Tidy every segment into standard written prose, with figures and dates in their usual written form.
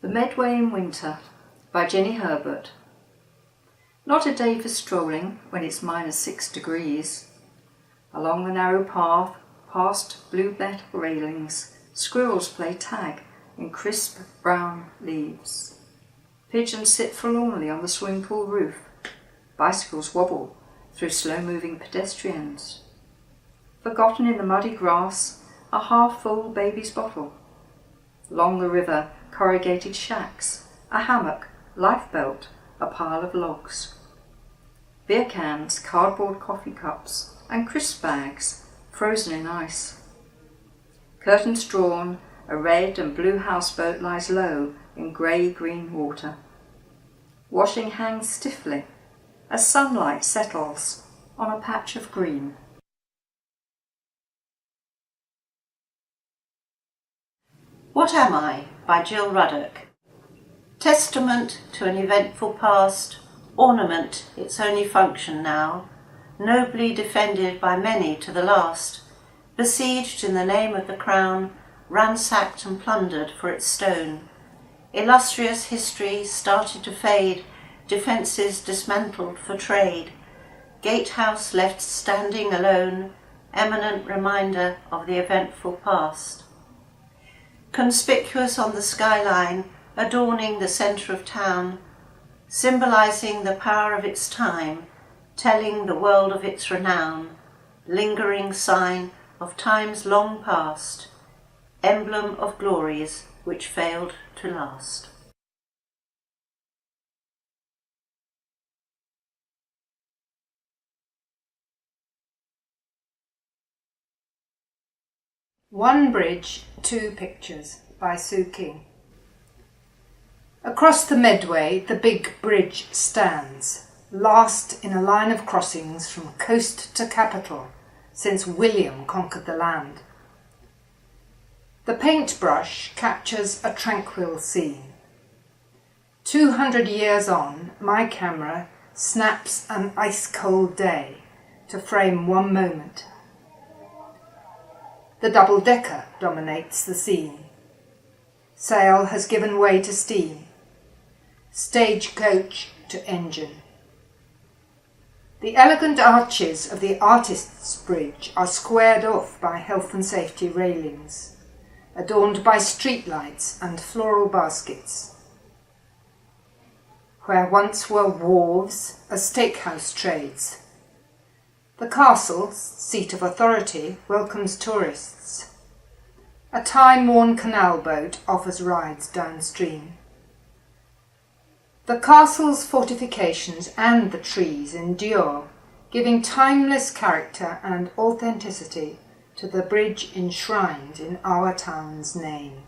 The Medway in Winter by Jenny Herbert. Not a day for strolling when it's -6 degrees. Along the narrow path, past blue metal railings, squirrels play tag in crisp brown leaves. Pigeons sit forlornly on the swimming pool roof. Bicycles wobble through slow-moving pedestrians. Forgotten in the muddy grass, a half-full baby's bottle. Along the river, corrugated shacks, a hammock, lifebelt, a pile of logs. Beer cans, cardboard coffee cups, and crisp bags, frozen in ice. Curtains drawn, a red and blue houseboat lies low in grey-green water. Washing hangs stiffly as sunlight settles on a patch of green. What Am I? By Jill Ruddock. Testament to an eventful past, ornament its only function now, nobly defended by many to the last, besieged in the name of the crown, ransacked and plundered for its stone. Illustrious history started to fade, defences dismantled for trade, gatehouse left standing alone, eminent reminder of the eventful past. Conspicuous on the skyline, adorning the centre of town, symbolising the power of its time, telling the world of its renown, lingering sign of times long past, emblem of glories which failed to last. One Bridge, Two Pictures by Sue King. Across the Medway, the big bridge stands, last in a line of crossings from coast to capital since William conquered the land. The paintbrush captures a tranquil scene. 200 years on, my camera snaps an ice-cold day to frame one moment. The double-decker dominates the scene. Sail has given way to steam. Stagecoach to engine. The elegant arches of the Artists' Bridge are squared off by health and safety railings, adorned by streetlights and floral baskets. Where once were wharves, a steakhouse trades. The castle, seat of authority, welcomes tourists. A time-worn canal boat offers rides downstream. The castle's fortifications and the trees endure, giving timeless character and authenticity to the bridge enshrined in our town's name.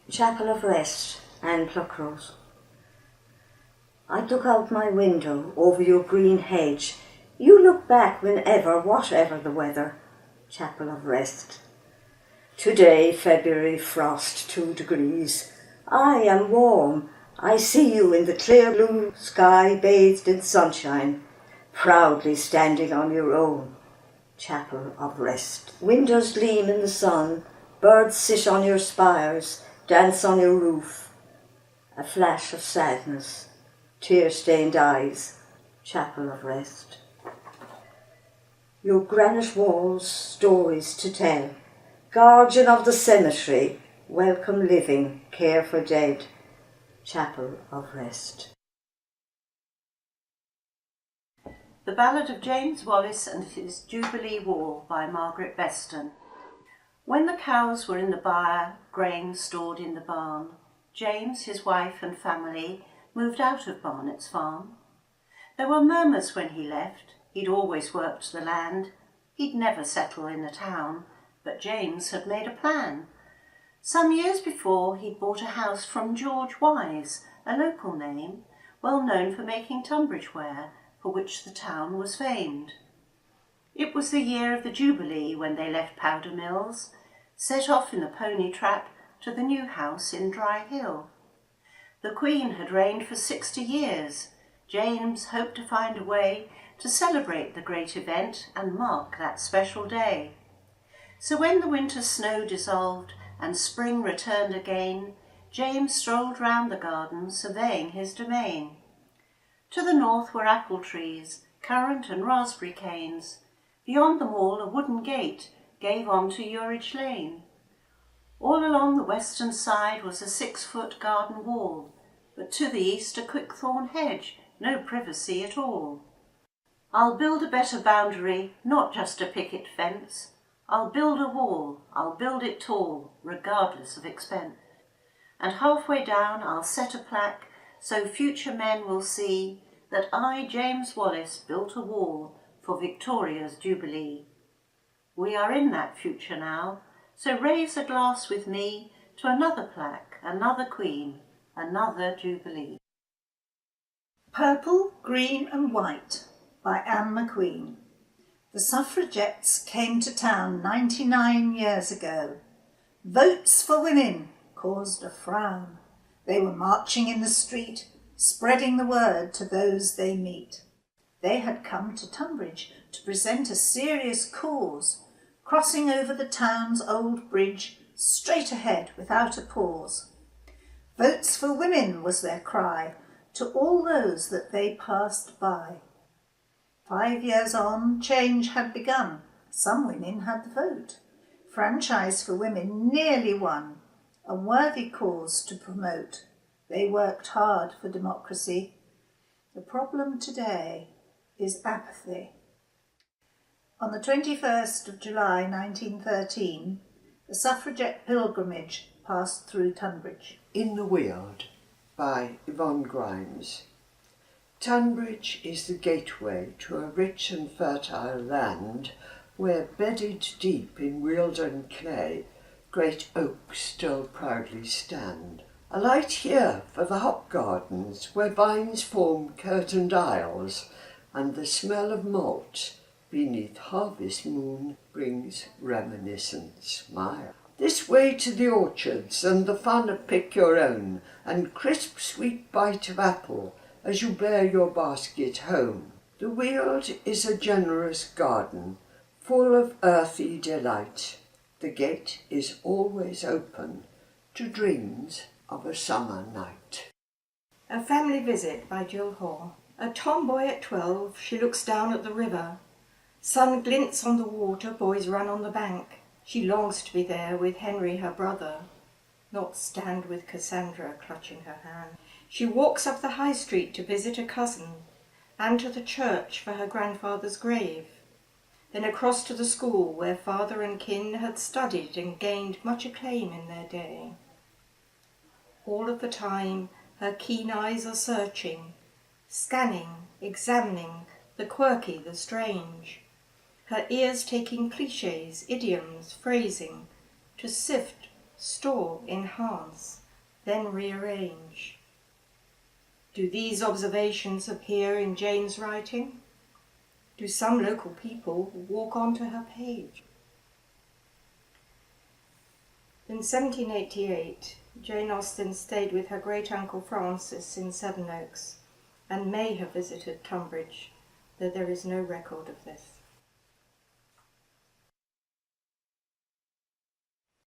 Chapel of Rest, Anne Pluckrose. I look out my window over your green hedge. You look back whenever, whatever the weather. Chapel of Rest. Today, February frost, 2 degrees. I am warm. I see you in the clear blue sky bathed in sunshine, proudly standing on your own. Chapel of Rest. Windows gleam in the sun. Birds sit on your spires, dance on your roof. A flash of sadness, tear-stained eyes, Chapel of Rest. Your granite walls, stories to tell, guardian of the cemetery, welcome living, care for dead, Chapel of Rest. The Ballad of James Wallace and His Jubilee Wall by Margaret Beston. When the cows were in the byre, grain stored in the barn, James, his wife and family moved out of Barnet's farm. There were murmurs when he left. He'd always worked the land. He'd never settle in a town, but James had made a plan. Some years before, he'd bought a house from George Wise, a local name, well known for making Tonbridge ware, for which the town was famed. It was the year of the Jubilee when they left Powder Mills, set off in the pony trap to the new house in Dry Hill. The Queen had reigned for 60 years. James hoped to find a way to celebrate the great event and mark that special day. So when the winter snow dissolved and spring returned again, James strolled round the garden, surveying his domain. To the north were apple trees, currant and raspberry canes. Beyond them all a wooden gate gave on to Uridge Lane. All along the western side was a 6-foot garden wall, but to the east a quickthorn hedge, no privacy at all. I'll build a better boundary, not just a picket fence. I'll build a wall, I'll build it tall, regardless of expense. And halfway down I'll set a plaque, so future men will see that I, James Wallace, built a wall for Victoria's Jubilee. We are in that future now, so raise a glass with me to another plaque, another Queen, another Jubilee. Purple, Green and White by Anne McQueen. The suffragettes came to town 99 years ago. Votes for women caused a frown. They were marching in the street, spreading the word to those they meet. They had come to Tonbridge to present a serious cause, crossing over the town's old bridge, straight ahead without a pause. Votes for women was their cry to all those that they passed by. 5 years on, change had begun. Some women had the vote. Franchise for women nearly won, a worthy cause to promote. They worked hard for democracy. The problem today is apathy. On the 21st of July 1913, the suffragette pilgrimage passed through Tonbridge. In the Weald by Yvonne Grimes. Tonbridge is the gateway to a rich and fertile land where, bedded deep in wealden clay, great oaks still proudly stand. A light here for the hop gardens where vines form curtained aisles, and the smell of malt beneath harvest moon brings reminiscent smile. This way to the orchards and the fun of pick your own, and crisp sweet bite of apple as you bear your basket home. The Weald is a generous garden, full of earthy delight. The gate is always open to dreams of a summer night. A Family Visit by Jill Hall. A tomboy at 12, she looks down at the river. Sun glints on the water, boys run on the bank. She longs to be there with Henry, her brother, not stand with Cassandra clutching her hand. She walks up the high street to visit a cousin, and to the church for her grandfather's grave, then across to the school where father and kin had studied and gained much acclaim in their day. All of the time her keen eyes are searching, scanning, examining the quirky, the strange, her ears taking clichés, idioms, phrasing, to sift, store, enhance, then rearrange. Do these observations appear in Jane's writing? Do some local people walk onto her page? In 1788, Jane Austen stayed with her great-uncle Francis in Sevenoaks, and may have visited Tonbridge, though there is no record of this.